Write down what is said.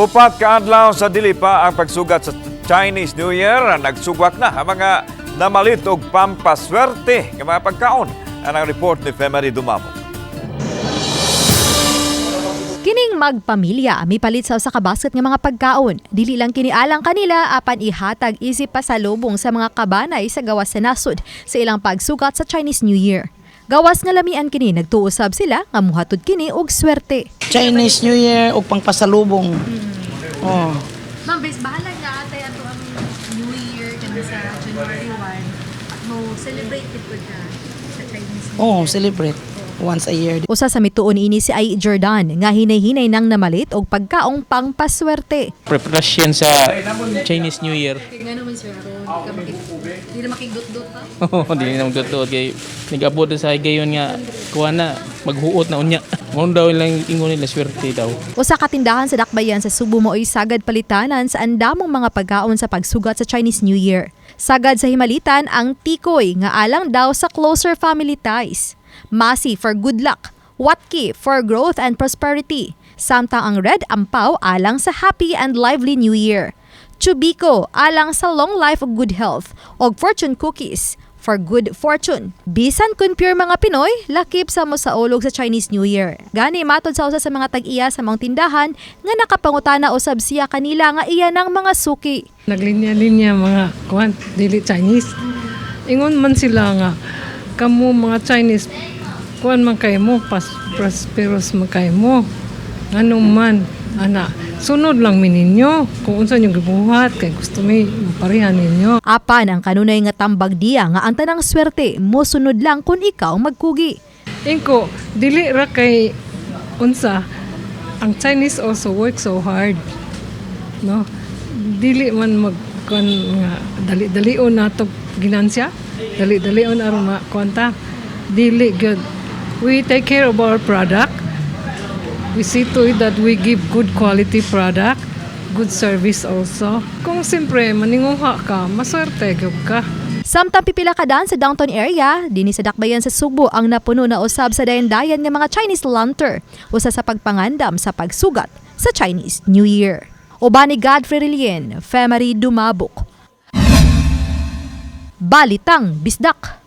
Upat ka adlaw sa dili pa ang pagsugat sa Chinese New Year, nagsugwak na ang mga namalit og pampaswerte nga mga pagkaon. Ang report ni Femery Dumamo. Kining magpamilya, mipalit sa kabasket nga mga pagkaon. Dili lang kinialang kanila apan ihatag isip pasalubong sa mga kabanay sa gawas sa nasod sa ilang pagsugat sa Chinese New Year. Gawas nga lamian kini nagtuusab sila nga muhatod kini og swerte. Chinese New Year ug pangpasalubong. Oh. Ma'am, bes bahala nga atay ato ang New Year kanang sa January 1. Mo celebrate pud ka sa Chinese New Year. Oh, celebrate once a year. Usa sa mituon ini si Ai Jordan nga hinay-hinay nang namalit og pagkaong pangpaswerte. Preparation sa Chinese New Year. Nga naman sir, di na makigdot-dot pa? Oo, hindi na magtotoo. Kaya nag-abot sa gayon nga, kuha na, maghuot na unya. Muna daw lang ingon nila, swerte daw. Usa ka tindahan sa Dakbayan sa Subo mo ay sagad palitanan sa andamong mga pagkaon sa pagsugat sa Chinese New Year. Sagad sa himalitan ang tikoy nga alang daw sa closer family ties. Masi for good luck, watki for growth and prosperity, samtang ang red ampaw alang sa happy and lively New Year. Chubiko alang sa long life of good health, og fortune cookies for good fortune. Bisan kun pure mga Pinoy, lakip sa mo sa ulog sa Chinese New Year. Gani matod sa usa sa mga tag-iya sa mga tindahan nga nakapangutana usab siya kanila nga iya ng mga suki. Naglinya-linya mga kuan dili Chinese. Ingon man sila nga kamo mga Chinese kuan man kay mo prosperous man kay mo. Ngano man ana sunod lang mi ninyo kung unsa yung gibuhat kay gusto mi parehan ninyo. Apan ang kanunay nga tambag diya nga ang tanang swerte mo sunod lang kung ikaw magkugi. Ingko dili ra kay unsa ang Chinese also work so hard. No? Dili man mag kuan nga dali-dalion nato ginansya. Dali-dalion aron makuanta. Dili good. We take care of our product. We see to it that we give good quality product, good service also. Kung siyempre maninguha ka, maswerte ka. Samtang pipila ka daan sa downtown area, dinhi sa Dakbayan sa Subo ang napuno na usab sa dayan-dayan nga mga Chinese lantern, usa sa pagpangandam sa pagsugat sa Chinese New Year. Ubani Godfrey Rilien, Femery Dumabok. Balitang Bisdak.